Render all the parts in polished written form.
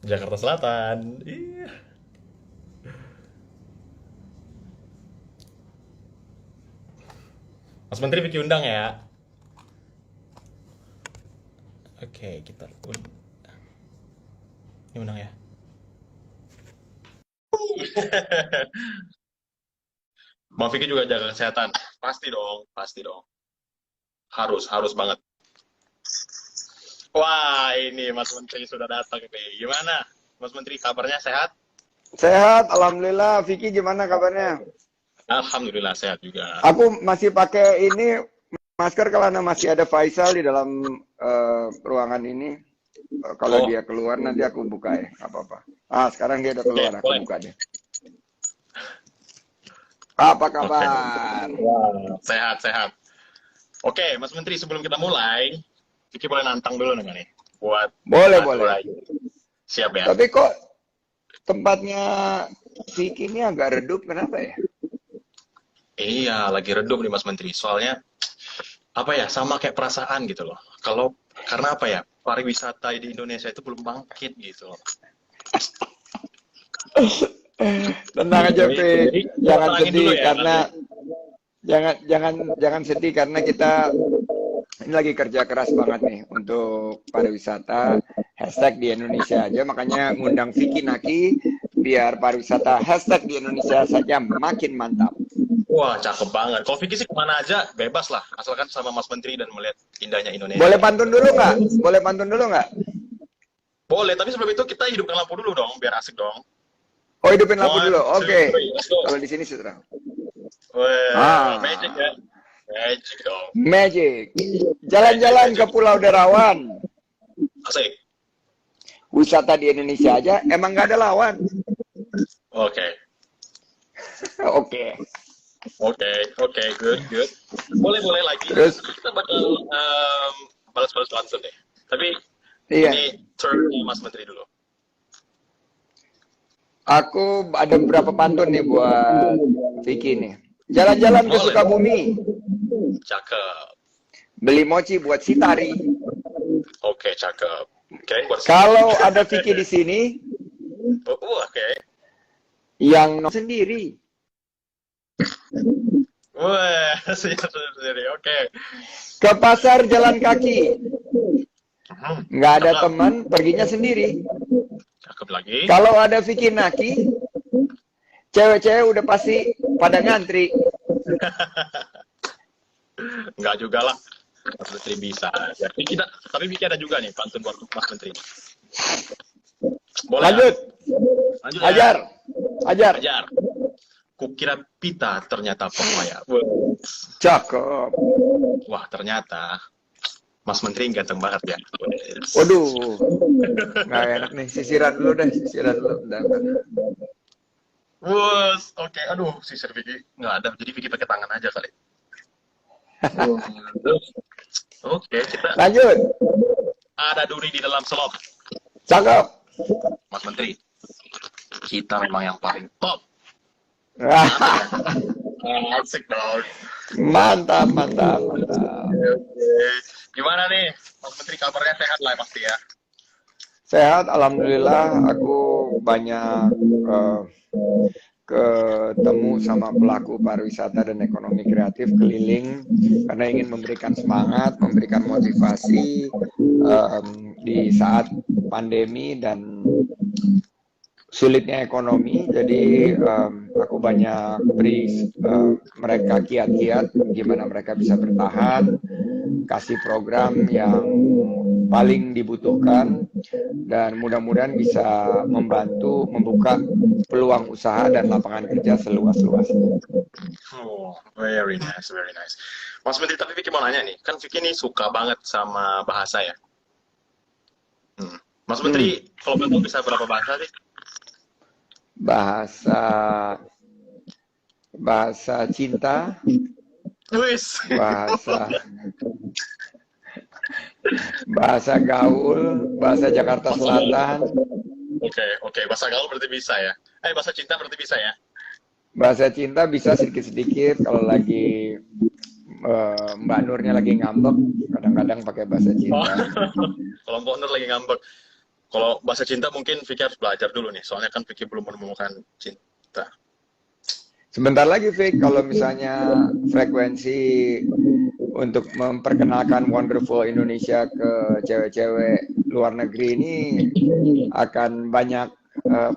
Jakarta Selatan. Iya. Mas Menteri Vicky undang ya. Oke, kita ini undang ya. Bang Vicky juga jaga kesehatan. Pasti dong, pasti dong. Harus banget. Wah, ini Mas Menteri sudah datang nih. Gimana? Mas Menteri kabarnya sehat? Sehat, alhamdulillah. Vicky gimana kabarnya? Alhamdulillah sehat juga. Aku masih pakai ini masker karena masih ada Faisal di dalam ruangan ini. Kalau Oh, dia keluar nanti aku buka ya, nggak apa-apa. Ah, sekarang dia udah oke, keluar, aku boleh. buka deh. Apa Oke. kabar? Wah, sehat-sehat. Oke, Mas Menteri, sebelum kita mulai, Vicky boleh nantang dulu nih, buat Boleh, adu boleh. rayu. Siap ya? Tapi kok tempatnya Vicky ini agak redup, kenapa ya? Iya, lagi redup nih Mas Menteri. Soalnya apa ya, sama kayak perasaan gitu loh. Karena apa ya, pariwisata di Indonesia itu belum bangkit gitu loh. Tenang aja, Vic. Jadi kita Jangan tenangin dulu sedih ya karena nanti. jangan sedih karena kita ini lagi kerja keras banget nih untuk pariwisata hashtag di Indonesia aja, makanya ngundang Vicky Naki biar pariwisata hashtag di Indonesia saja makin mantap. Wah, cakep banget. Kalau Vicky sih kemana aja bebas lah, asalkan sama Mas Menteri dan melihat indahnya Boleh Indonesia. pantun dulu nggak? Boleh pantun dulu nggak? Boleh, tapi sebelum itu kita hidupkan lampu dulu dong, biar asik dong. Oh, hidupin lampu One, dulu. two, Oke. three, let's go. Kalau di sini sudah. Wah, magic ya. Ah, Magic dong. magic. Magic, Jalan-jalan ke magic. Pulau Derawan. Asik. Wisata di Indonesia aja emang nggak ada lawan. Oke. Oke. Oke, good. Boleh lagi. Terus, Kita bakal balas-balas langsung deh. Tapi iya. ini turn Mas Menteri dulu. Aku ada beberapa pantun nih buat Vicky nih. Jalan-jalan ke Boleh. Sukabumi, Cakep. beli mochi buat si Tari. Oke, cakep. Oke, buat Kalau ada Vicky di sini, oke. yang sendiri. Wah, siap sendiri. Oke. Ke pasar jalan kaki, nggak ada Cakep. teman, perginya sendiri. Cakep lagi. Kalau ada Vicky Naki, cewek-cewek udah pasti pada ngantri. Enggak juga lah. Mas Menteri bisa aja. Tapi kita ada juga nih pantun buat Mas Menteri. Boleh Lanjut, ya? Lanjut ya. ajar, ajar. Ajar. Kukira pita ternyata pepaya. Wah, Cakep. wah, ternyata Mas Menteri ganteng banget ya. Waduh, nggak enak nih. Sisiran dulu deh, sisiran dulu. Bentar, bentar. Wah, oke. Aduh, sisir Vicky nggak ada. Jadi Vicky pakai tangan aja kali. Terus, oke, kita Lanjut, ada duri di dalam selop. cakep. Mas Menteri, kita memang yang paling top. Asik dong. Mantap, mantap, mantap. Oke. Gimana nih, Mas Menteri kabarnya sehat lah pasti ya? Sehat, alhamdulillah. Aku banyak ketemu sama pelaku pariwisata dan ekonomi kreatif keliling karena ingin memberikan semangat, memberikan motivasi di saat pandemi dan sulitnya ekonomi. Jadi aku banyak beri mereka kiat-kiat gimana mereka bisa bertahan, kasih program yang paling dibutuhkan dan mudah-mudahan bisa membantu membuka peluang usaha dan lapangan kerja seluas-luasnya. Oh, very nice, very nice. Mas Menteri, tapi Vicky mau nanya nih, kan Vicky nih suka banget sama bahasa ya. Mas Menteri, kalau boleh tahu bisa berapa bahasa sih? Bahasa bahasa cinta, Wis. bahasa gaul, bahasa Jakarta Selatan, Oke, bahasa gaul berarti bisa ya. Bahasa cinta berarti bisa ya. bahasa cinta bisa sedikit-sedikit kalau lagi Mbak Nurnya lagi ngambek, kadang-kadang pakai bahasa Oh, cinta. kalau Mbak Nur lagi ngambek. Kalau bahasa cinta mungkin Vicky harus belajar dulu nih, soalnya kan Vicky belum menemukan cinta. Sebentar lagi, Vic, kalau misalnya frekuensi untuk memperkenalkan Wonderful Indonesia ke cewek-cewek luar negeri ini akan banyak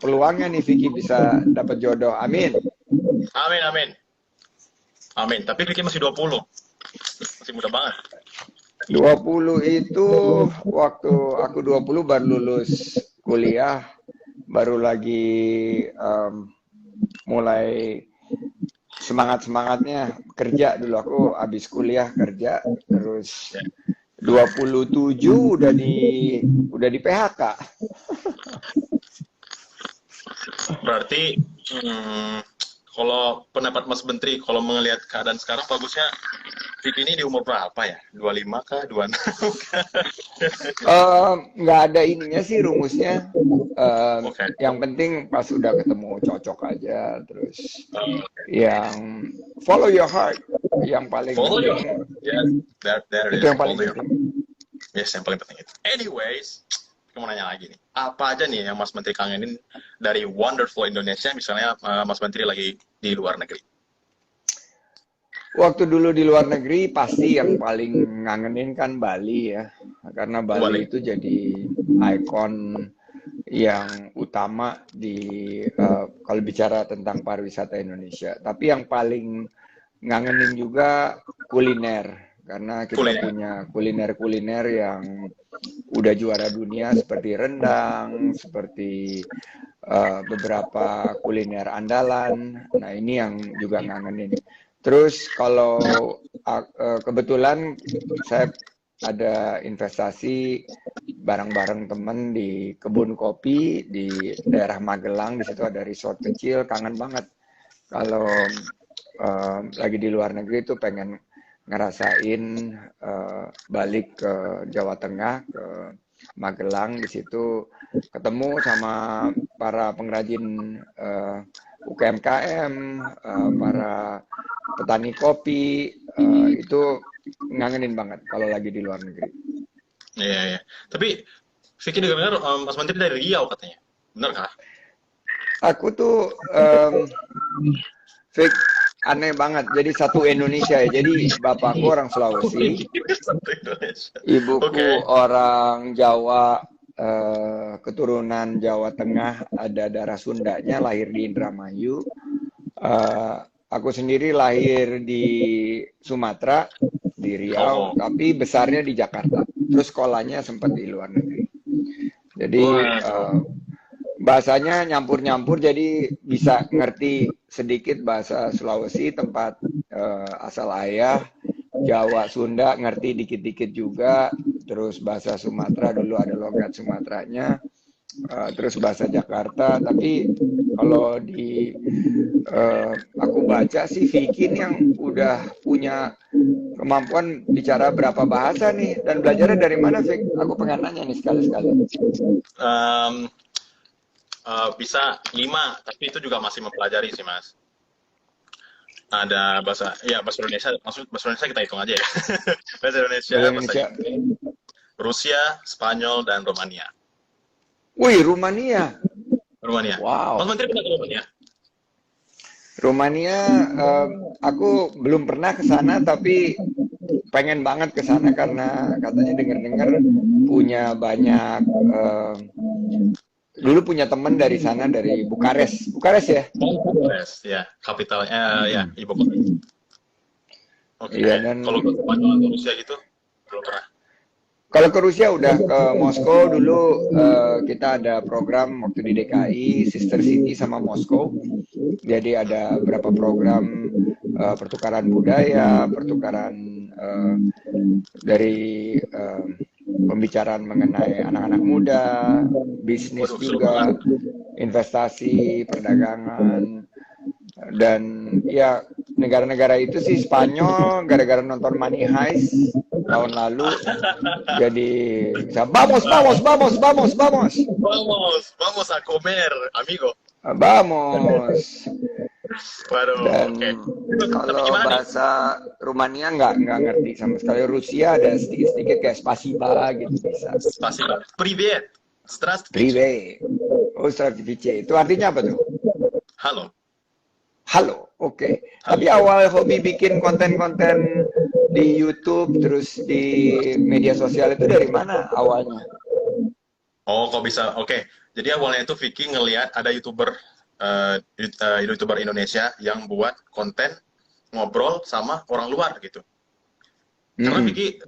peluangnya nih, Vicky bisa dapat jodoh. Amin. Amin, amin. Amin. Tapi Vicky masih 20. Masih muda banget. 20 itu waktu aku 20 baru lulus kuliah, baru lagi mulai semangat-semangatnya kerja dulu. Aku habis kuliah kerja, terus 27 udah di PHK. Berarti kalau pendapat Mas Menteri, kalau melihat keadaan sekarang bagusnya Vicky ini di umur berapa ya? 25 kah? 26 kah? Nggak ada ininya sih rumusnya. Okay. Yang penting pas udah ketemu cocok aja, terus yang follow your heart yang paling Follow your penting. Yeah, that Itu is yang paling follow your penting. Yes, yang paling penting itu. Anyways, aku mau nanya lagi nih. Apa aja nih yang Mas Menteri kangenin dari Wonderful Indonesia, misalnya Mas Menteri lagi di luar negeri? Waktu dulu di luar negeri pasti yang paling ngangenin kan Bali ya, karena Bali itu jadi ikon yang utama di kalau bicara tentang pariwisata Indonesia. Tapi yang paling ngangenin juga kuliner, karena kita punya kuliner-kuliner yang udah juara dunia seperti rendang, seperti beberapa kuliner andalan. Nah ini yang juga ngangenin. Terus kalau kebetulan saya ada investasi bareng-bareng temen di kebun kopi di daerah Magelang, di situ ada resort kecil, kangen banget. Kalau lagi di luar negeri itu pengen ngerasain balik ke Jawa Tengah, ke Magelang, di situ ketemu sama para pengrajin UKMKM, para petani kopi, itu ngangenin banget kalau lagi di luar negeri. Iya, iya. Tapi Vicky dengar Mas Menteri dari Riau katanya, benar kah? Aku tuh Vic, aneh banget. Jadi satu Indonesia ya. Jadi bapakku orang Sulawesi, ibuku orang Jawa, keturunan Jawa Tengah, ada darah Sundanya, lahir di Indramayu. Aku sendiri lahir di Sumatera, di Riau, tapi besarnya di Jakarta. Terus sekolahnya sempat di luar negeri. Jadi bahasanya nyampur-nyampur, jadi bisa ngerti sedikit bahasa Sulawesi, tempat asal ayah. Jawa, Sunda ngerti dikit-dikit juga. Terus bahasa Sumatera, dulu ada logat Sumateranya. Terus bahasa Jakarta. Tapi kalau di aku baca sih Vicky yang udah punya kemampuan bicara berapa bahasa nih, dan belajarnya dari mana, Vic? Aku pengen nanya nih sekali-sekali. Bisa 5, tapi itu juga masih mempelajari sih, Mas. Ada bahasa Indonesia, maksud bahasa Indonesia kita hitung aja ya. Bahasa Indonesia, bahasa Inggris, Rusia, Spanyol, dan Romania. Wih, Rumania. Wow. Mas Menteri pernah ke Romania? Rumania, aku belum pernah ke sana, tapi pengen banget ke sana karena katanya dengar-dengar punya banyak. Dulu punya teman dari sana, dari Bukares ya? Bukares, ya, kapitalnya, ya, ibu kota. Oke, dan kalau ke Spanyol atau Rusia gitu, belum pernah. Kalau ke Rusia udah ke Moskow dulu. Kita ada program waktu di DKI, Sister City sama Moskow. Jadi ada beberapa program pertukaran budaya, pertukaran dari pembicaraan mengenai anak-anak muda, bisnis juga, investasi, perdagangan. Dan ya negara-negara itu sih Spanyol gara-gara nonton Money Heist tahun lalu, jadi bisa vamos a comer, amigo. Vamos. Waduh, dan kalau bahasa Rumania nggak ngerti sama sekali. Rusia ada sedikit-sedikit kayak spasiba gitu bisa. Spasiba. Privet. Здравствуйте. Oh, Stratifice. Itu artinya apa tuh? Halo. Halo, oke. Tapi Halo. awal hobi bikin konten-konten di YouTube, terus di media sosial itu dari mana awalnya? Oh, kok bisa? Oke. Jadi awalnya itu Vicky ngelihat ada YouTuber Indonesia yang buat konten ngobrol sama orang luar gitu. Karena Hmm. Vicky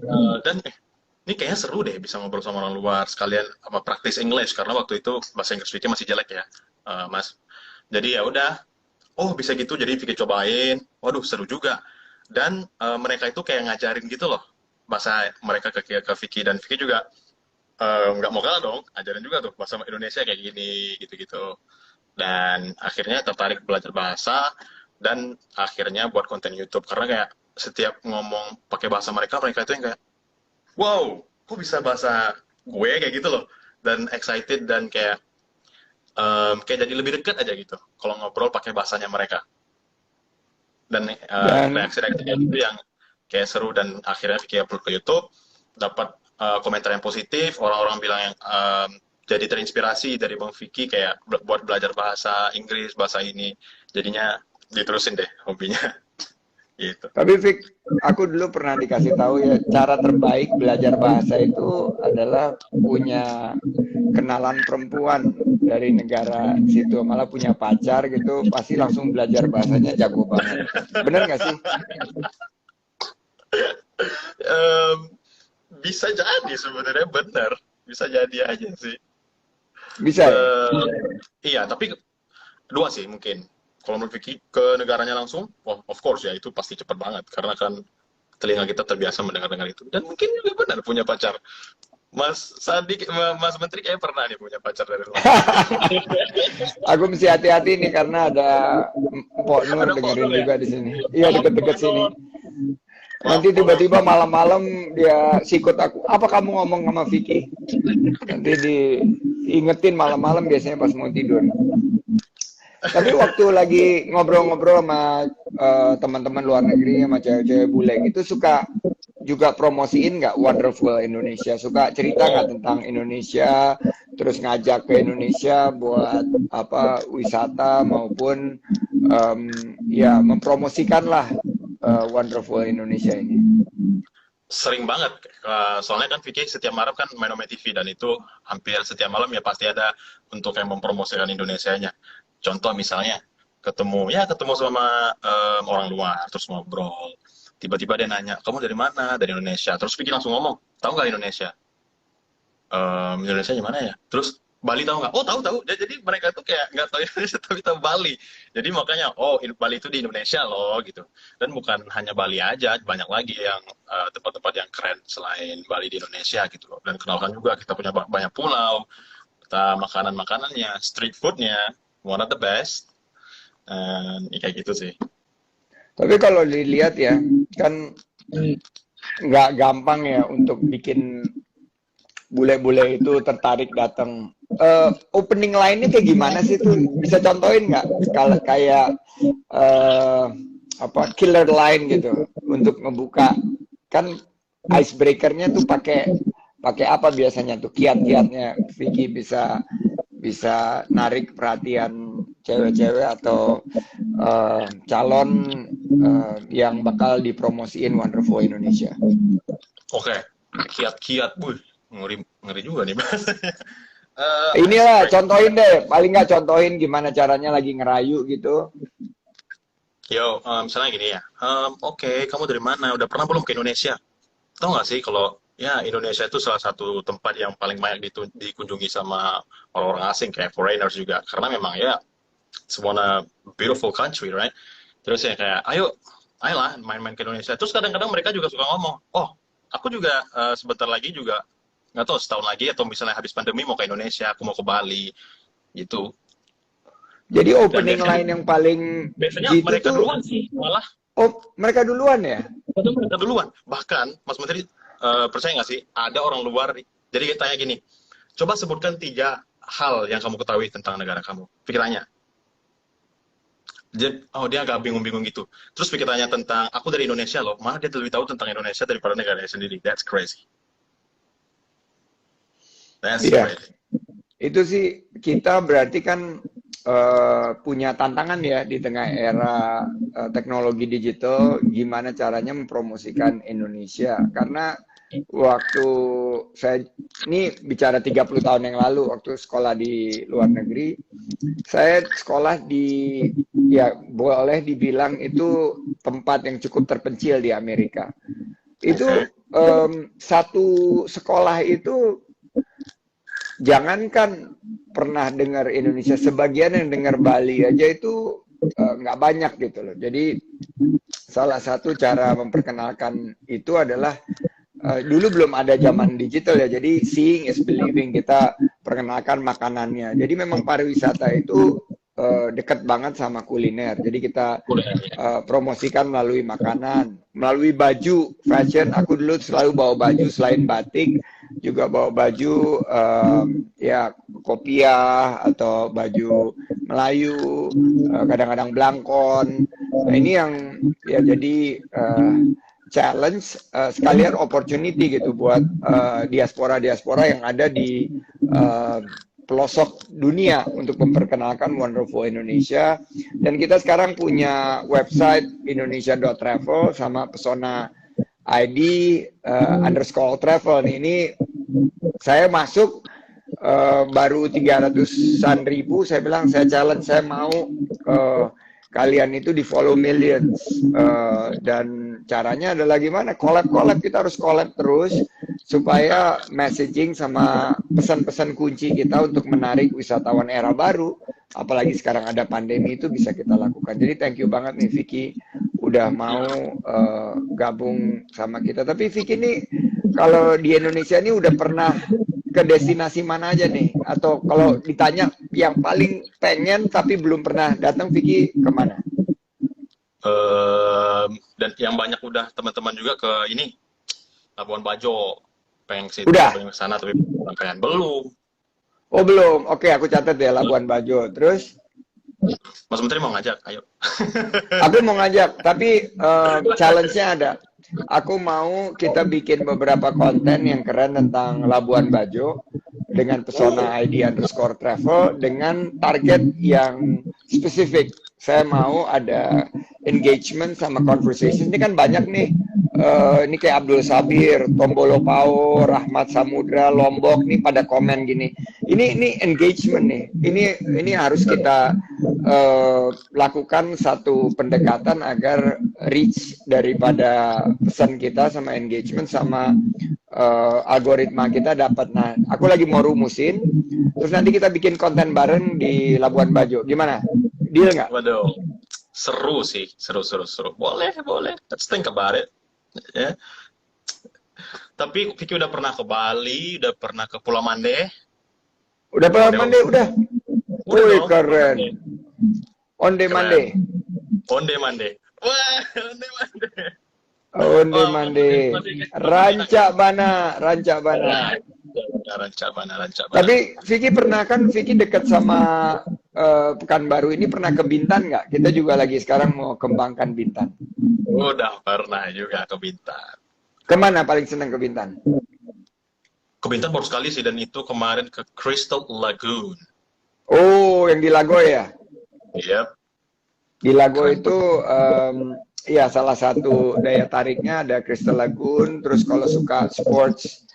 ini kayaknya seru deh bisa ngobrol sama orang luar sekalian apa praktis English karena waktu itu bahasa Inggris Vicky masih jelek ya, Mas. Jadi ya udah, oh bisa gitu. Jadi Vicky cobain. Waduh, seru juga. Dan mereka itu kayak ngajarin gitu loh bahasa mereka ke Vicky dan Vicky juga nggak mau kalah dong, ajarin juga tuh bahasa Indonesia kayak gini, gitu-gitu. Dan akhirnya tertarik belajar bahasa, dan akhirnya buat konten YouTube. Karena kayak setiap ngomong pakai bahasa mereka, mereka itu yang kayak, wow, kok bisa bahasa gue kayak gitu loh. Dan excited dan kayak jadi lebih dekat aja gitu, kalau ngobrol pakai bahasanya mereka. Dan Dan reaksi-reaksi kayak gitu yang kayak seru, dan akhirnya kayak upload ke YouTube, dapat komentar yang positif, orang-orang bilang yang jadi terinspirasi dari Bang Vicky kayak buat belajar bahasa Inggris, bahasa ini, jadinya diterusin deh hobinya gitu. tapi Vic, aku dulu pernah dikasih tahu ya, cara terbaik belajar bahasa itu adalah punya kenalan perempuan dari negara situ, malah punya pacar gitu, pasti langsung belajar bahasanya jago banget. Bener nggak sih? Em, Bisa jadi sebenarnya benar, bisa jadi aja sih. Bisa ya? Iya, tapi dua sih mungkin. Kalau menurut Vicky ke negaranya langsung, wah, of course ya itu pasti cepet banget karena kan telinga kita terbiasa mendengar-dengar itu. Dan mungkin juga benar punya pacar. Mas Sandi, Mas Menteri kayak pernah nih punya pacar dari luar negeri. Aku mesti hati-hati nih karena ada Mpok Nur Ada Pak dengerin Nur ya? juga di sini. Iya, Maaf, deket-deket Pak sini. Nur. Maaf, Nanti maaf. tiba-tiba malam-malam dia sikut aku. Apa kamu ngomong sama Vicky? Nanti diingetin malam-malam biasanya pas mau tidur. Tapi waktu lagi ngobrol-ngobrol sama teman-teman luar negeri sama cewek-cewek bule itu suka juga promosiin nggak Wonderful Indonesia? Suka cerita nggak Oh, tentang Indonesia? Terus ngajak ke Indonesia buat apa wisata maupun ya mempromosikan lah Wonderful Indonesia ini. sering banget. Soalnya kan Vicky setiap malam kan main Ome TV, dan itu hampir setiap malam ya pasti ada untuk yang mempromosikan Indonesianya. Contoh misalnya ketemu sama orang luar terus ngobrol. Tiba-tiba dia nanya, "Kamu dari mana?" "Dari Indonesia." Terus Vicky langsung ngomong, "Tahu nggak Indonesia?" Indonesia gimana ya? Terus Bali tahu nggak? Oh, tahu tahu. Jadi mereka tuh kayak nggak tahu Indonesia tapi tahu Bali. Jadi makanya oh Bali itu di Indonesia loh gitu. Dan bukan hanya Bali aja, banyak lagi yang tempat-tempat yang keren selain Bali di Indonesia gitu loh. Dan kenalkan juga kita punya banyak pulau, kita makanan-makanannya, street foodnya, one of the best. Dan ya kayak gitu sih. Tapi kalau dilihat ya, kan nggak gampang ya untuk bikin bule-bule itu tertarik datang. Opening line-nya kayak gimana sih tuh? Bisa contohin nggak? Kalau kayak uh, apa killer line gitu untuk ngebuka, kan icebreaker-nya tuh pakai pakai apa biasanya tuh kiat-kiatnya Vicky bisa bisa narik perhatian cewek-cewek atau calon yang bakal dipromosiin Wonderful Indonesia. Oke, kiat-kiat, ngeri ngeri juga nih bahasanya. Inilah Icebreaker. contohin deh, paling nggak contohin gimana caranya lagi ngerayu gitu. Yo, misalnya gini ya. Oke, kamu dari mana? Udah pernah belum ke Indonesia? Tahu nggak sih kalau ya Indonesia itu salah satu tempat yang paling banyak dikunjungi sama orang-orang asing kayak foreigners juga. Karena memang ya it's one a beautiful country, right? Terus ya kayak ayolah main-main ke Indonesia. Terus kadang-kadang mereka juga suka ngomong, oh aku juga sebentar lagi juga nggak tahu setahun lagi atau misalnya habis pandemi mau ke Indonesia, aku mau ke Bali gitu. Jadi Dan opening biasanya line yang paling biasanya jitu mereka tuh, duluan sih malah. oh mereka duluan ya? Itu mereka duluan. Bahkan, Mas Menteri, percaya nggak sih, ada orang luar, jadi kita tanya gini, coba sebutkan 3 hal yang kamu ketahui tentang negara kamu. Pikirannya. Dia agak bingung-bingung gitu. Terus pikirannya tentang, aku dari Indonesia loh, malah dia lebih tahu tentang Indonesia daripada negaranya sendiri. That's crazy. That's Iya. crazy. Itu sih kita berarti kan punya tantangan ya di tengah era teknologi digital, gimana caranya mempromosikan Indonesia. Karena waktu saya ini bicara 30 tahun yang lalu, waktu sekolah di luar negeri, saya sekolah di, ya boleh dibilang itu tempat yang cukup terpencil di Amerika. Itu satu sekolah itu jangankan pernah dengar Indonesia, sebagian yang dengar Bali aja itu nggak banyak gitu loh. Jadi salah satu cara memperkenalkan itu adalah dulu belum ada zaman digital ya, jadi seeing is believing, kita perkenalkan makanannya. Jadi memang pariwisata itu dekat banget sama kuliner. Jadi kita promosikan melalui makanan, melalui baju, fashion. Aku dulu selalu bawa baju selain batik, juga bawa baju ya kopiah atau baju Melayu, kadang-kadang belangkon. Nah, ini yang ya jadi challenge sekalian opportunity gitu buat diaspora-diaspora yang ada di pelosok dunia untuk memperkenalkan Wonderful Indonesia. Dan kita sekarang punya website indonesia.travel sama Pesona ID _travel nih. Ini saya masuk baru 300-an ribu. Saya bilang, saya challenge, saya mau kalian itu di follow millions. Dan caranya adalah gimana? Collab, kita harus collab terus supaya messaging sama pesan-pesan kunci kita untuk menarik wisatawan era baru, apalagi sekarang ada pandemi, itu bisa kita lakukan. Jadi thank you banget nih Vicky udah mau gabung sama kita. Tapi Vicky ini kalau di Indonesia ini udah pernah ke destinasi mana aja nih? Atau kalau ditanya yang paling pengen tapi belum pernah datang, Vicky kemana? Dan yang banyak udah teman-teman juga ke ini Labuan Bajo, pengen ke sana tapi pengen belum. Oh belum, oke aku catat ya Labuan Bajo. Terus? Mas Menteri mau ngajak, ayo. Aku mau ngajak, tapi challenge-nya ada. Aku mau kita bikin beberapa konten yang keren tentang Labuan Bajo dengan Pesona ID _travel dengan target yang spesifik. Saya mau ada engagement sama conversation. Ini kan banyak nih. Ini kayak Abdul Sabir, Tombolo Pao, Rahmat Samudra, Lombok nih pada komen gini. Ini engagement nih. Ini harus kita lakukan satu pendekatan agar reach daripada pesan kita sama engagement sama algoritma kita dapat. Nah, aku lagi mau rumusin. Terus nanti kita bikin konten bareng di Labuan Bajo. Gimana? Deal nggak? Waduh, seru sih, seru. Boleh. Let's think about it. Ya. Tapi Vicky udah pernah ke Bali, udah pernah ke Pulau Mande. Udah Pulau Mande, udah. Wih, keren. Onde Mande. Onde Mande. Wah, Onde Mande. Onde Mande. Ranca Bana. Tapi Vicky pernah kan, Vicky dekat sama Pekanbaru ini, pernah ke Bintan nggak? Kita juga lagi sekarang mau kembangkan Bintan. Udah pernah juga ke Bintan. Kemana paling senang ke Bintan? Ke Bintan baru sekali sih, dan itu kemarin ke Crystal Lagoon. Oh, yang di Lagoy ya? Yep. Di Lagoy itu ya salah satu daya tariknya ada Crystal Lagoon. Terus kalau suka sports,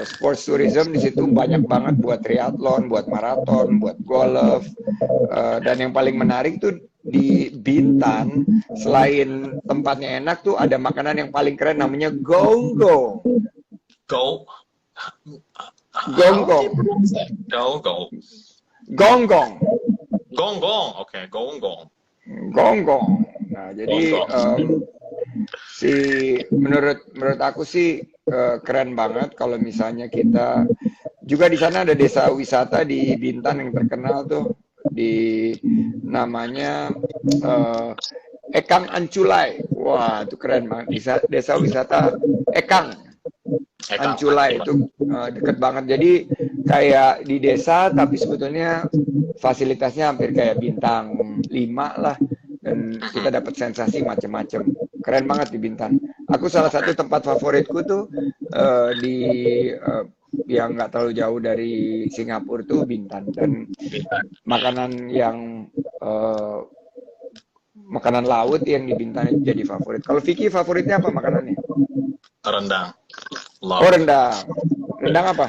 sports tourism, di situ banyak banget buat triathlon, buat maraton, buat golf. Dan yang paling menarik tuh di Bintan, selain tempatnya enak tuh ada makanan yang paling keren, namanya gonggong. Gonggong. Oke, gonggong. Nah, jadi menurut aku sih keren banget kalau misalnya kita juga di sana ada desa wisata di Bintan yang terkenal tuh, di namanya Ekang Anculai. Wah, itu keren banget. Desa wisata Ekang Anculai itu deket banget. Jadi kayak di desa tapi sebetulnya fasilitasnya hampir kayak bintang 5 lah, dan kita dapat sensasi macam-macam. Keren banget di Bintan. Aku salah satu tempat favoritku tuh di yang nggak terlalu jauh dari Singapura tuh Bintan, dan Bintan. makanan yang makanan laut yang di Bintan itu jadi favorit. Kalau Vicky favoritnya apa makanannya? Rendang. Oh, Love. rendang. Rendang apa?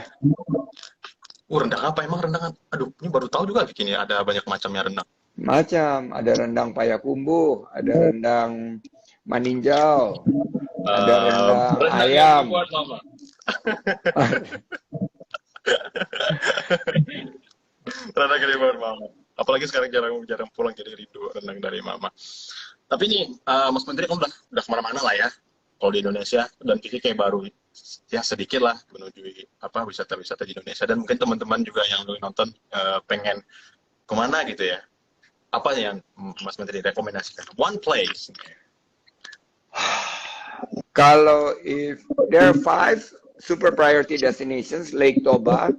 Rendang apa emang rendang? Aduh, ini baru tahu juga bikin ya, ada banyak macamnya rendang. Macam, ada rendang payakumbuh, ada rendang maninjau, ada rendang Rendang yang ayam. dibuat mama. Rendang yang dibuat mama. Apalagi sekarang jarang pulang, jadi rindu rendang dari mama. Tapi ini Mas Menteri kan udah kemana-mana lah ya. Kalau di Indonesia dan Kiki kayak baru ya sedikit lah menuju apa wisata-wisata di Indonesia, dan mungkin teman-teman juga yang nonton pengen kemana gitu ya. Apa yang Mas Menteri rekomendasikan? One place. Kalau if there are 5 super priority destinations, Lake Toba,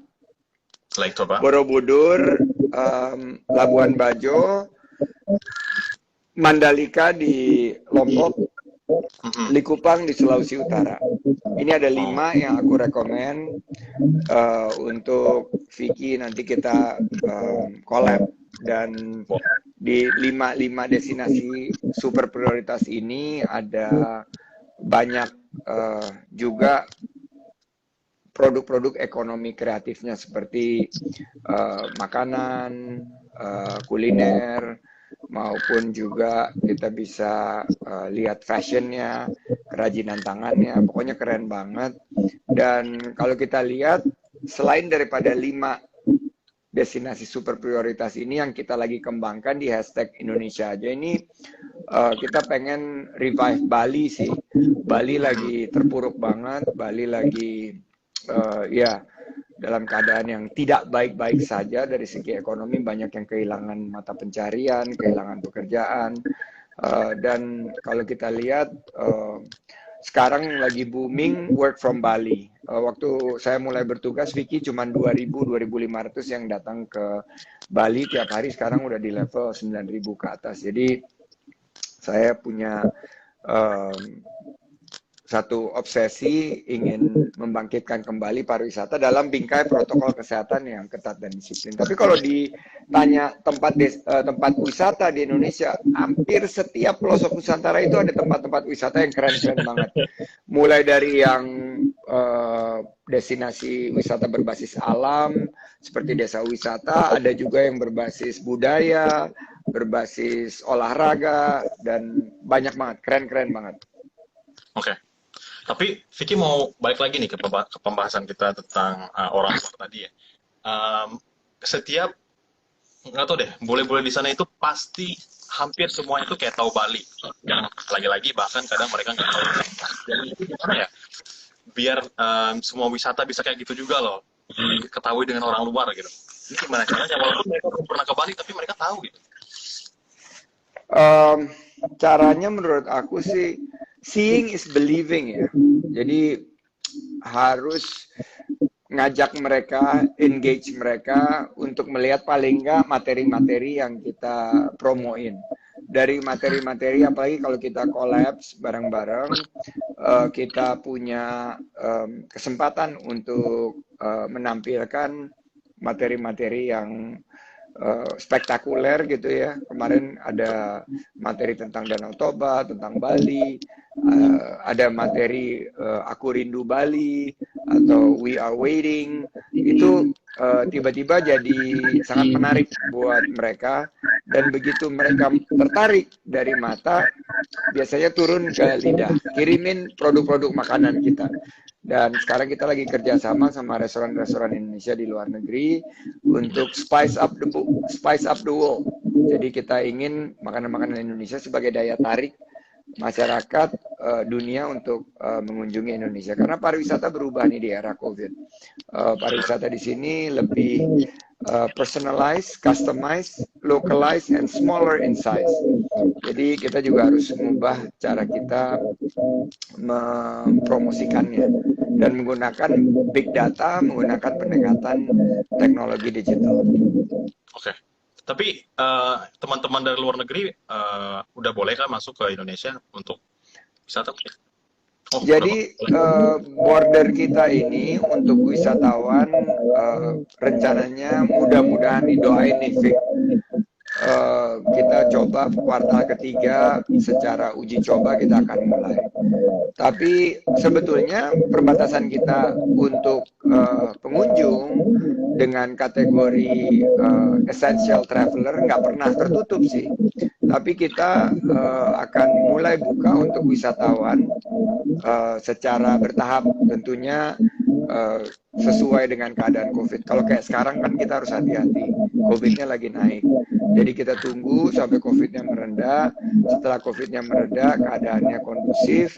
Like Toba. Borobudur, Labuan Bajo, Mandalika di Lombok, Likupang di Sulawesi Utara. Ini ada 5 yang aku rekomen untuk Vicky, nanti kita collab, dan di 5 destinasi super prioritas ini ada banyak juga produk-produk ekonomi kreatifnya seperti makanan, kuliner, maupun juga kita bisa lihat fashionnya, kerajinan tangannya, pokoknya keren banget. Dan kalau kita lihat, selain daripada 5 destinasi super prioritas ini yang kita lagi kembangkan di hashtag Indonesia aja ini, kita pengen revive Bali sih. Bali lagi terpuruk banget, Bali lagi ya dalam keadaan yang tidak baik-baik saja dari segi ekonomi, banyak yang kehilangan mata pencarian, kehilangan pekerjaan, dan kalau kita lihat sekarang lagi booming work from Bali. Waktu saya mulai bertugas, Vicky, cuma 2.000-2.500 yang datang ke Bali tiap hari, sekarang udah di level 9.000 ke atas. Jadi saya punya satu obsesi ingin membangkitkan kembali pariwisata dalam bingkai protokol kesehatan yang ketat dan disiplin. Tapi kalau ditanya tempat wisata di Indonesia, hampir setiap pelosok Nusantara itu ada tempat-tempat wisata yang keren-keren banget. Mulai dari yang destinasi wisata berbasis alam seperti desa wisata, ada juga yang berbasis budaya, berbasis olahraga, dan banyak banget, keren-keren banget. Oke. Tapi Vicky mau balik lagi nih ke pembahasan kita tentang orang luar tadi ya. Setiap nggak tahu deh, bule-bule di sana itu pasti hampir semuanya itu kayak tahu Bali. Yang lagi-lagi bahkan kadang mereka nggak tahu. Jadi itu gimana ya? Biar semua wisata bisa kayak gitu juga loh, diketahui dengan orang luar gitu. Ini gimana caranya? Walaupun mereka belum pernah ke Bali, tapi mereka tahu gitu. Caranya menurut aku sih, seeing is believing ya. Jadi harus ngajak mereka, engage mereka untuk melihat paling nggak materi-materi yang kita promoin. Dari materi-materi, apalagi kalau kita collabs bareng-bareng, kita punya kesempatan untuk menampilkan materi-materi yang spektakuler gitu ya. Kemarin ada materi tentang Danau Toba, tentang Bali, ada materi Aku Rindu Bali atau We Are Waiting. Itu tiba-tiba jadi sangat menarik buat mereka, dan begitu mereka tertarik dari mata, biasanya turun ke lidah. Kirimin produk-produk makanan kita. Dan sekarang kita lagi kerjasama sama restoran-restoran Indonesia di luar negeri untuk spice up the world. Jadi kita ingin makanan-makanan Indonesia sebagai daya tarik masyarakat dunia untuk mengunjungi Indonesia. Karena pariwisata berubah nih di era COVID. Pariwisata di sini lebih personalized, customized, localized, and smaller in size. Jadi kita juga harus mengubah cara kita mempromosikannya dan menggunakan big data, menggunakan pendekatan teknologi digital. Oke. Tapi teman-teman dari luar negeri udah boleh kan masuk ke Indonesia untuk wisata? Oh, Jadi border kita ini untuk wisatawan rencananya mudah-mudahan didoain nih, Vic. Kita coba kuartal ketiga secara uji coba kita akan mulai. Tapi sebetulnya perbatasan kita untuk pengunjung dengan kategori essential traveler nggak pernah tertutup sih. Tapi kita akan mulai buka untuk wisatawan secara bertahap, tentunya sesuai dengan keadaan COVID. Kalau kayak sekarang kan kita harus hati-hati, COVID-nya lagi naik. Jadi kita tunggu sampai COVID-nya merendah. Setelah COVID-nya merendah, keadaannya kondusif,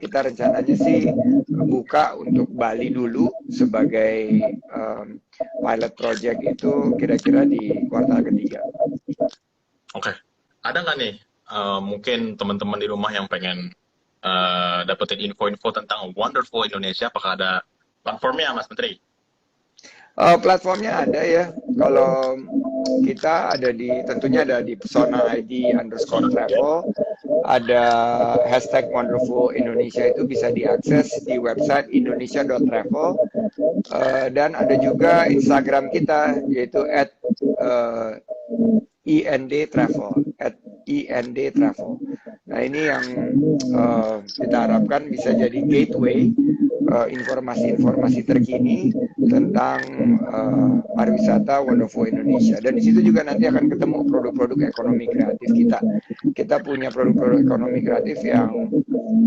kita rencananya sih buka untuk Bali dulu sebagai pilot project itu kira-kira di kuartal ketiga. Oke. Ada nggak nih mungkin teman-teman di rumah yang pengen dapetin info-info tentang Wonderful Indonesia? Apakah ada platformnya, Mas Menteri? Platformnya ada ya. Kalau kita ada tentunya ada di pesona_id_travel, ada hashtag Wonderful Indonesia, itu bisa diakses di website indonesia.travel, dan ada juga Instagram kita yaitu @indtravel. Nah, ini yang kita harapkan bisa jadi gateway informasi-informasi terkini tentang pariwisata Wonderful Indonesia. Dan di situ juga nanti akan ketemu produk-produk ekonomi kreatif kita. Kita punya produk-produk ekonomi kreatif yang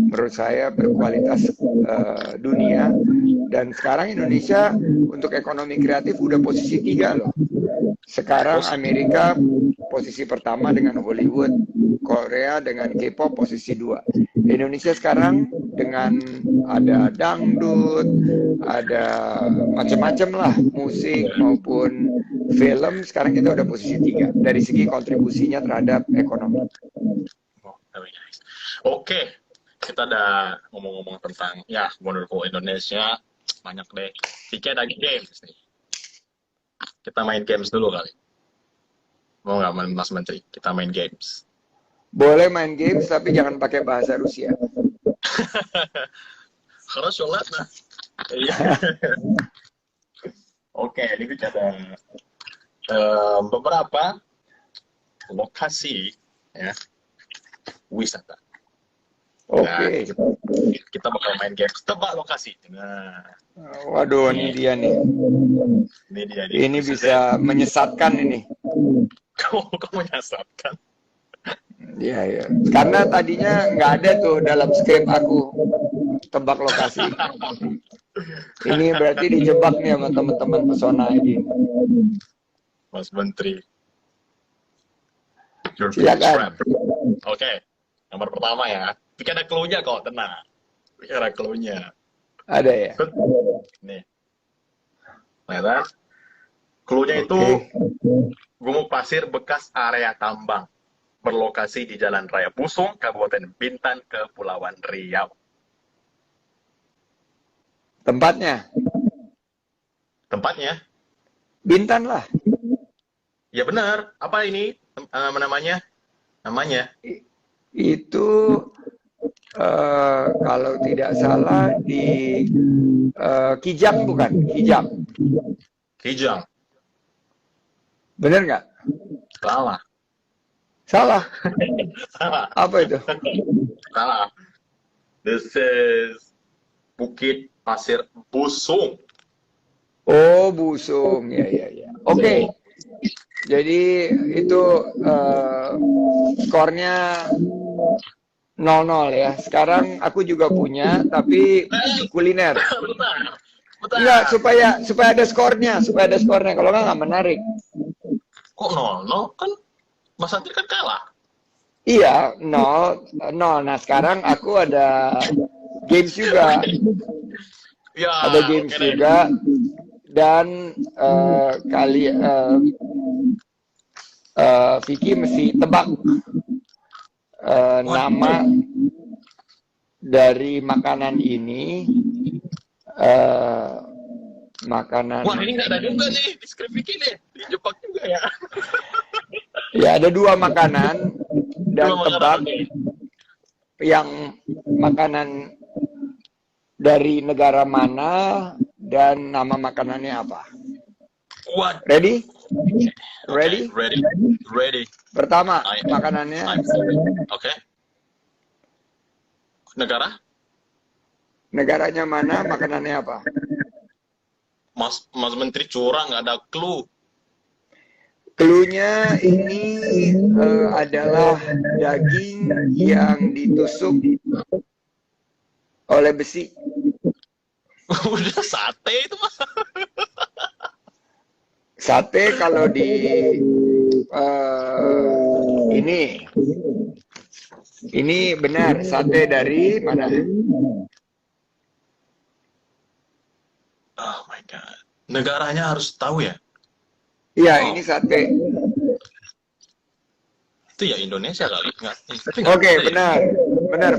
menurut saya berkualitas dunia. Dan sekarang Indonesia untuk ekonomi kreatif udah posisi 3 loh. Sekarang Amerika posisi pertama dengan Hollywood, Korea dengan K-pop posisi 2. Indonesia sekarang dengan ada dangdut, ada macam-macam lah, musik maupun film, sekarang kita udah posisi 3 dari segi kontribusinya terhadap ekonomi. Oh, very nice. Oke, kita udah ngomong-ngomong tentang ya Wonderful Indonesia, banyak deh. Tiket ada games nih. Kita main games dulu kali. Mau nggak, Mas Menteri? Kita main games. Boleh main games, tapi jangan pakai bahasa Rusia. Karena sholat, nah. Iya. Oke, ini kita ada beberapa lokasi ya wisata. Oke. Nah, kita bakal main games tebak lokasi. Nah, waduh, ini dia nih. Ini dia. Ini bisa menyesatkan ini. Kamu menyesatkan. Iya, ya. Karena tadinya nggak ada tuh dalam skrip aku tebak lokasi. Ini berarti dijebak nih sama teman-teman pesona ini. Mas Menteri. Silakan. Oke, nomor pertama ya. Tapi ada clue-nya kok, tenang. Ada clue-nya. Ada ya? Nih. Lihat, clue-nya itu gumuk pasir bekas area tambang. Berlokasi di Jalan Raya Pusung, Kabupaten Bintan, Kepulauan Riau. Tempatnya? Tempatnya? Bintan lah. Ya benar. Apa ini namanya? Namanya? Itu kalau tidak salah di Kijang, bukan? Kijang. Kijang. Bener nggak? Salah. Salah. Salah. Apa itu? Salah. This is Bukit Pasir Busung. Oh, Busung. Ya, ya, ya. Oke. Jadi itu skornya 0-0 ya. Sekarang aku juga punya, tapi kuliner. Betul. Enggak, supaya ada skornya, Kalau nggak menarik. Kok 0-0? Kan Mas Antri kan kalah. Iya, 0. Nah, sekarang aku ada games juga. Ya, Ada games juga. Dan Vicky mesti tebak nama dari makanan ini. Makanan. Wah, ini nggak ada juga nih di skrip Vicky nih. Dijebak juga ya. Ya, ada 2 makanan dan tebak yang makanan dari negara mana, dan nama makanannya apa. What? Ready? Okay, Ready? ready. Pertama, makanannya. Oke. Negara? Negaranya mana, makanannya apa. Mas Menteri curang, nggak ada clue. Cluenya ini adalah daging yang ditusuk oleh besi. Udah sate itu mah. Sate kalau di ini benar, sate dari mana? Oh my god. Negaranya harus tahu ya? Iya, ini sate. Itu ya Indonesia kali. Oke, benar. Benar.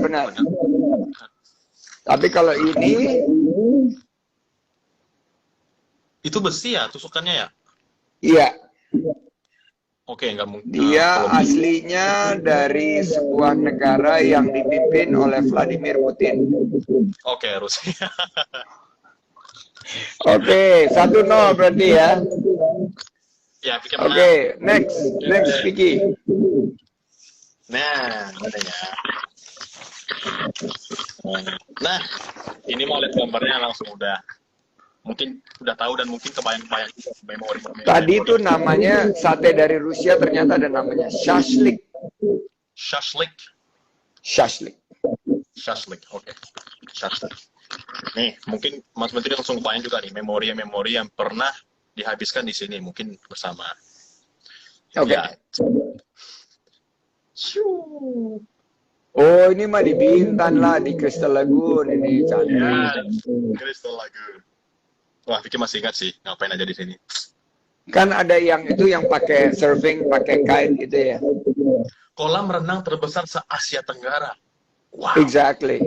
Tapi kalau ini itu besi ya tusukannya ya? iya. Oke, nggak mungkin. Dia aslinya dari sebuah negara yang dipimpin oleh Vladimir Putin. Oke, Rusia. Oke, 1-0 berarti ya. Ya, pikir Oke, next Vicky. Nah, adanya. Nah, ini mau lihat gambarnya langsung udah. Mungkin udah tahu dan mungkin kebayang-bayang memori. Tadi itu namanya sate dari Rusia, ternyata ada namanya shashlik. Shashlik. Oke. Shashlik. Nih, mungkin Mas Menteri langsung kebayang juga nih memori yang pernah dihabiskan di sini mungkin bersama. Oke. Ya. Oh, ini mah di Bintan lah, di Crystal Lagoon ini cantik. Ya, Crystal Lagoon. Wah, Vicky masih ingat sih, ngapain aja di sini. Kan ada yang itu yang pakai surfing, pakai kite gitu ya. Kolam renang terbesar se-Asia Tenggara. Wow. Exactly.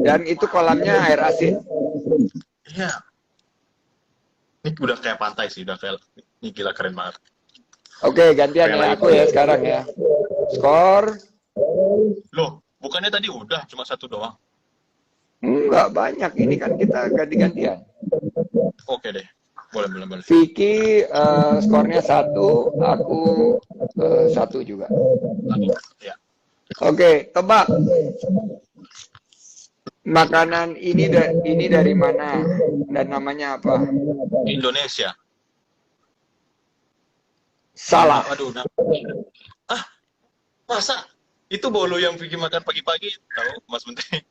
Dan itu kolamnya air asin. Iya. Ini udah kayak pantai sih, udah kayak ini gila keren banget. Oke, gantian ya aku ya sekarang ya. Skor. Loh, bukannya tadi udah cuma satu doang? Enggak banyak, ini kan kita ganti-gantian. Oke deh, boleh. Vicky skornya 1, aku 1 juga. Ya. Oke, tebak. Makanan ini dari mana dan namanya apa? Indonesia. Salah. Aduh, masa? Itu bolu yang Vicky makan pagi-pagi, tahu Mas Menteri?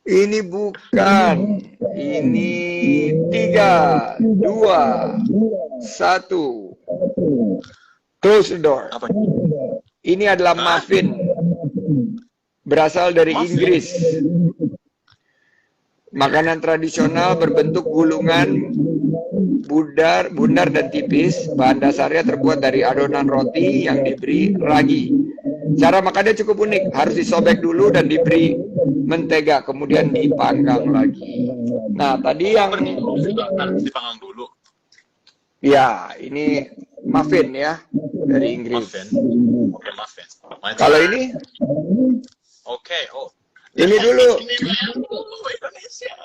Ini bukan. Ini 3, 2, 1. Close the door. Apa? Ini adalah muffin. Berasal dari Inggris. Makanan tradisional berbentuk gulungan bundar dan tipis. Bahan dasarnya terbuat dari adonan roti yang diberi ragi. Cara makannya cukup unik. Harus disobek dulu dan diberi mentega, kemudian dipanggang lagi. Nah, tadi yang harus dipanggang dulu. Ya, ini muffin ya dari Inggris. Muffin. Oke, muffin. Kalau ini? Oke, oh. Ini dulu. Ini Indonesia.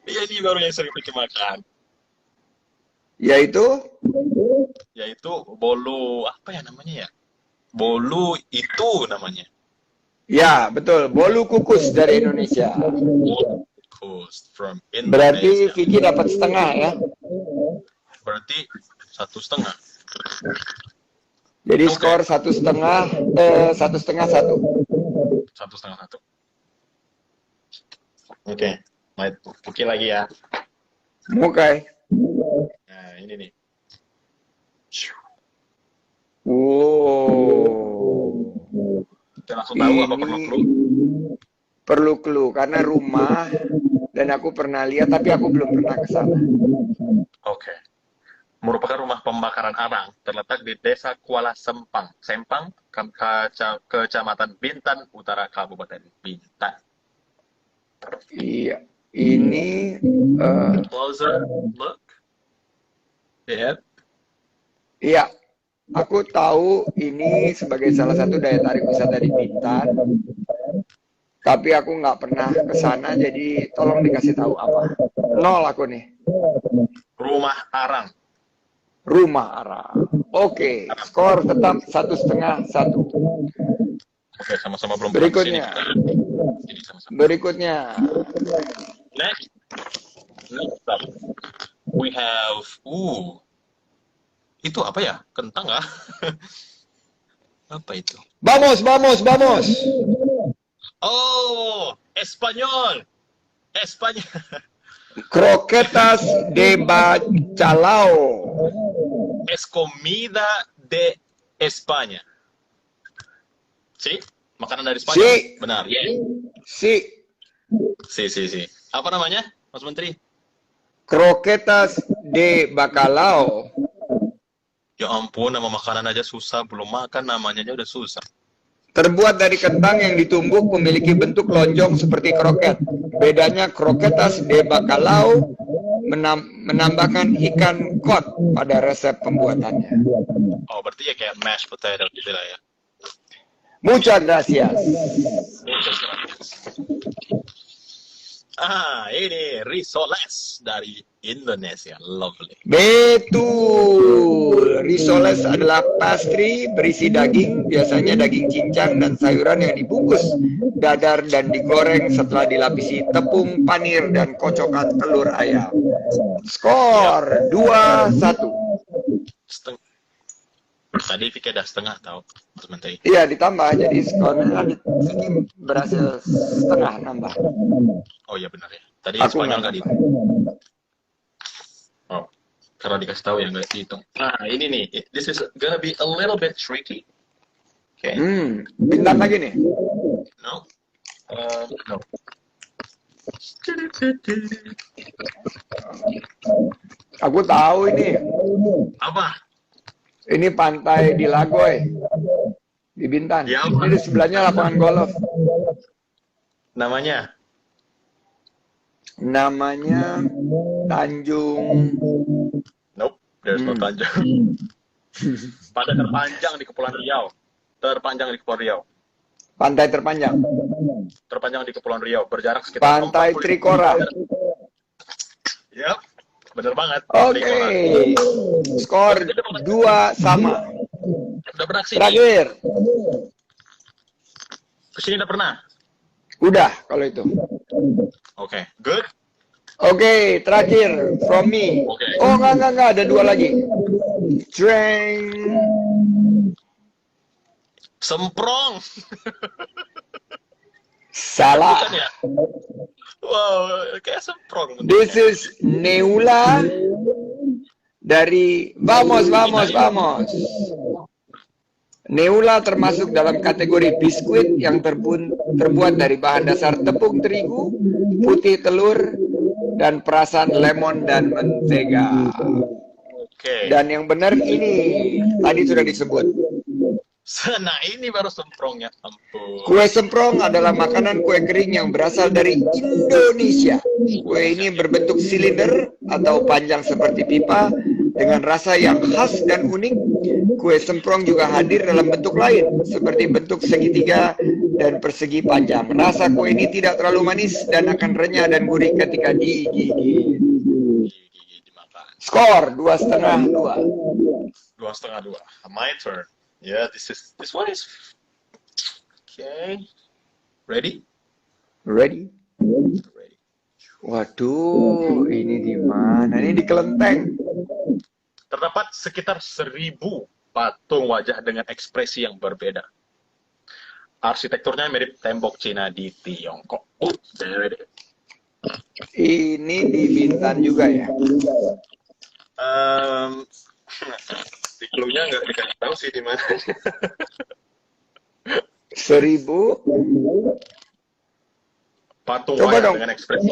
Iya, ini baru yang sering Vicky makan. Yaitu bolu apa ya namanya ya? Bolu itu namanya. Ya, betul. Bolu kukus dari Indonesia. Kukus from Indonesia. Berarti Vicky dapat setengah ya? Berarti 1,5. Jadi skor 1,5, 1,5. 1,5. Oke, Vicky lagi ya. Oke. Nah, ini nih. Wow. Kita langsung tahu apa perlu clue? Perlu clue karena rumah dan aku pernah lihat tapi aku belum pernah ke sana. Oke. Merupakan rumah pembakaran arang terletak di Desa Kuala Sempang, Kecamatan Bintan Utara, Kabupaten Bintan. Iya. Ini Closer look. Lihat. Iya. Aku tahu ini sebagai salah satu daya tarik wisata di Bintan. Tapi aku nggak pernah ke sana, jadi tolong dikasih tahu apa. 0 aku nih. Rumah Arang. Rumah Arang. Oke, skor tetap 1,5-1. Oke, sama-sama belum pernah kesini. Berikutnya. Berikutnya. Next up, we have, itu apa ya? Kentang ah? Apa itu? Vamos. Oh, Espanyol. Croquetas de bacalao. Es comida de España. Sí? Makanan dari Spanyol? Sí. Benar. Sí. Si. Apa namanya, Mas Menteri? Croquetas de bacalao. Ya ampun, nama makanan aja susah. Belum makan namanya aja udah susah. Terbuat dari kentang yang ditumbuk, memiliki bentuk lonjong seperti kroket. Bedanya croquetas de bacalao menambahkan ikan cod pada resep pembuatannya. Oh, berarti ya kayak mashed potato gitu lah ya. Muchas gracias. Ini risoles dari Indonesia. Lovely. Betul. Risoles adalah pastry berisi daging, biasanya daging cincang dan sayuran yang dibungkus dadar dan digoreng setelah dilapisi tepung, panir, dan kocokan telur ayam. Skor 2-1. Tadi Vicky ada setengah tahu, Mas Menteri. Iya, ditambah. Jadi skornya Vicky berhasil setengah nambah. Oh iya benar ya. Tadi Aku Spanyol nggak nggak dihitung. Oh, karena dikasih tahu ya nggak dihitung. Nah ini nih, this is gonna be a little bit tricky. Okay. Bintang lagi nih. No. No. Aku tahu ini. Apa? Ini pantai di Lagoy, di Bintan. Ya, ini di sebelahnya lapangan golf. Namanya Tanjung. Nope, there's no Tanjung. Pantai terpanjang di Kepulauan Riau. Pantai terpanjang. Terpanjang di Kepulauan Riau, berjarak sekitar Pantai Trikora. Yap, bener banget. Oke. Skor 2 sama. Udah pernah kesini? Terakhir. Kesini udah pernah? Udah kalau itu. Oke, good. Oke, terakhir from me. Okay. Oh, enggak, ada 2 lagi. Dreng. Semprong. Salah. Bukan ya? Wow, kayak semprong. This is Neula dari Vamos. Neula termasuk dalam kategori biskuit yang terbuat dari bahan dasar tepung terigu, putih telur, dan perasan lemon dan mentega. Oke. Dan yang benar ini tadi sudah disebut. Nah ini baru semprongnya, ampun. Kue semprong adalah makanan kue kering yang berasal dari Indonesia. Kue ini berbentuk silinder atau panjang seperti pipa dengan rasa yang khas dan unik. Kue semprong juga hadir dalam bentuk lain seperti bentuk segitiga dan persegi panjang. Rasa kue ini tidak terlalu manis dan akan renyah dan gurih ketika digigit. Skor 2,5-2. 2,5-2. My turn. Yeah, this one is okay. Ready? Ready? Waduh, ini di mana? Ini di Kelenteng. Terdapat sekitar 1.000 patung wajah dengan ekspresi yang berbeda. Arsitekturnya mirip tembok Cina di Tiongkok. There it is. Ini di Bintan juga ya? Di clue-nya nggak dikasih tahu sih di mana. 1.000. Patung Coba wajah dong, dengan ekspresi.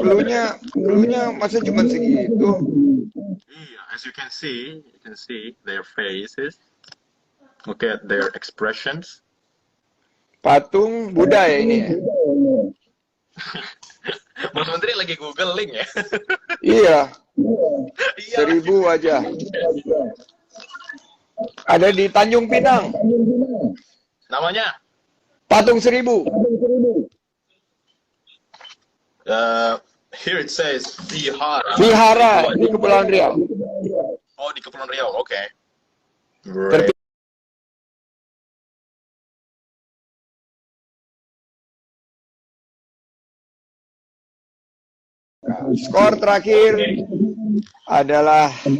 clue-nya masa cuma segitu? Iya, as you can see their faces. Look at their expressions. Patung Buddha ya ini ya? Mas Menteri lagi googling ya? Iya. 1.000 aja. Ada di Tanjung Pinang. Namanya? Patung 1.000. Here it says Vihara. Vihara di Kepulauan Riau. Oh, di Kepulauan Riau. Oke. Terpilih skor terakhir adalah 3.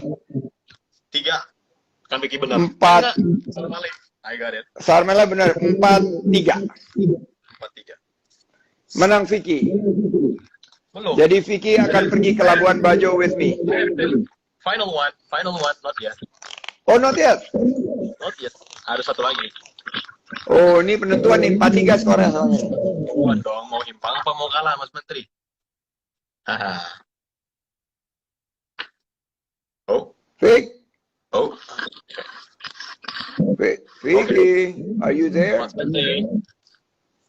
Kan Vicky benar. 4. I got it. Sarmela benar 4-3. 4-3. Menang Vicky. Belum. Jadi Vicky akan pergi ke Labuan Bajo with me. Final one, not yet. Oh, not yet. Not yet. Ada satu lagi. Oh, ini penentuan nih 4-3 skornya soalnya. Bukan dong, mau imbang apa mau kalah, Mas Menteri? Haha. Oh, Vic, oh, Vicky, are you there? Mas Menteri.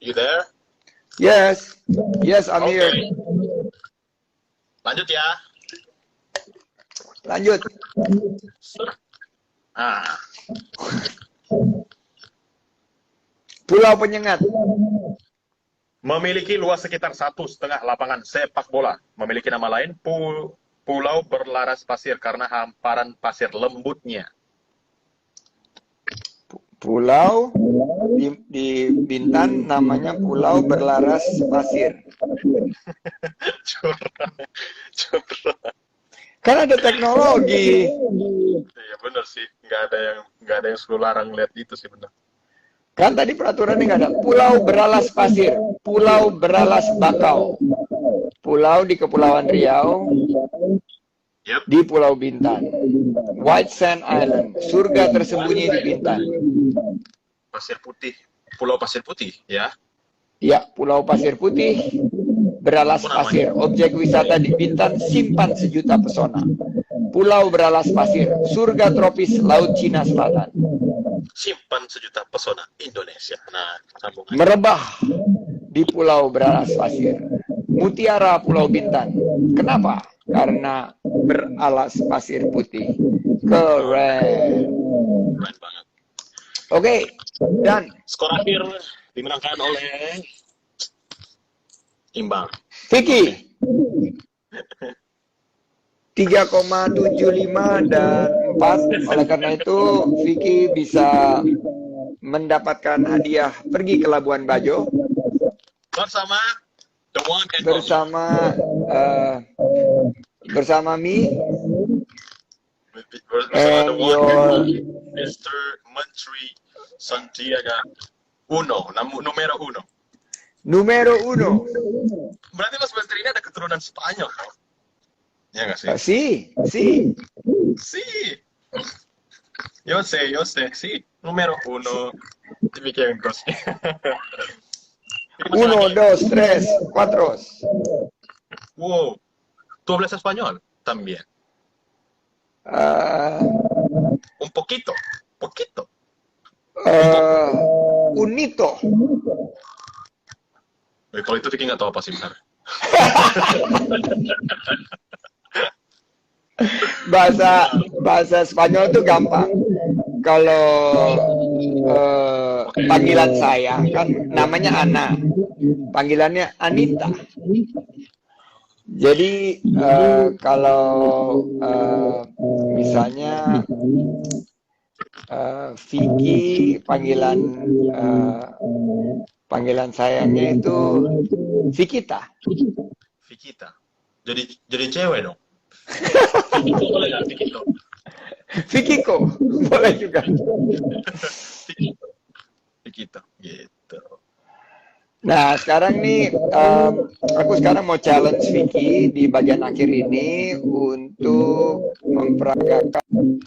You there? Yes, yes, I'm Oke. here. Lanjut ya. Lanjut. Ah, Pulau Penyengat. memiliki luas sekitar 1,5 lapangan sepak bola. Memiliki nama lain, Pulau Berlaras Pasir karena hamparan pasir lembutnya. Pulau di Bintan namanya Pulau Berlaras Pasir. Curang. Kan ada teknologi. Iya benar sih, nggak ada yang suruh larang lihat itu sih benar. Kan tadi peraturannya nggak ada. Pulau Beralas Pasir, Pulau Beralas Bakau, pulau di Kepulauan Riau, Yep. di Pulau Bintan, White Sand Island, surga tersembunyi di Bintan. Pasir Putih, Pulau Pasir Putih, ya. Ya, Pulau Pasir Putih, Beralas Pasir, objek wisata di Bintan, simpan sejuta pesona. Pulau Beralas Pasir, surga tropis Laut Cina Selatan. Simpan sejuta pesona Indonesia. Nah, sambung aja. Merebah di Pulau Beralas Pasir. Mutiara Pulau Bintan. Kenapa? Karena beralas pasir putih. Keren. Keren banget. Oke, dan Skor akhir dimenangkan oleh imbang. Vicky 3,75 dan 4. Oleh karena itu Vicky bisa mendapatkan hadiah pergi ke Labuan Bajo Bersama The One and Only. bersama me Bersama and The One and your Only, Mr. Menteri Santiago Uno, numero 1. numero 1. Berarti Mas Menteri ini ada keturunan Spanyol, kan? Ya nggak sih? Si. Yo sé, sí. Número 1. Demikian Gos. 1, 2, 3, 4. Wow. ¿Tú hablas español? También. Un poquito. Unito. Kalau itu Vicky nggak tahu apa sih benar. Bahasa Spanyol itu gampang. Kalau panggilan saya kan namanya Ana, panggilannya Anita. Jadi kalau misalnya Vicky panggilan sayangnya itu Vikita. Jadi cewek dong. Vikito boleh nggak? Vikito. Vikiko boleh juga. Vikito gitu. Nah sekarang nih aku sekarang mau challenge Vicky di bagian akhir ini untuk memperagakan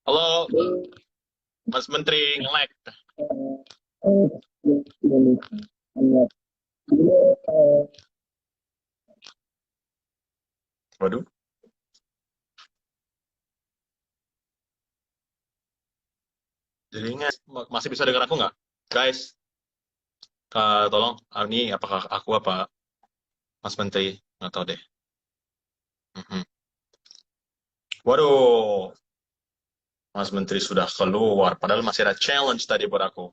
Halo, Mas Menteri nge-lag. Waduh. Jadi masih bisa dengar aku nggak? Guys, tolong, ini apakah aku apa Mas Menteri? Nggak tahu deh. Waduh. Mas Menteri sudah keluar. Padahal masih ada challenge tadi buat aku.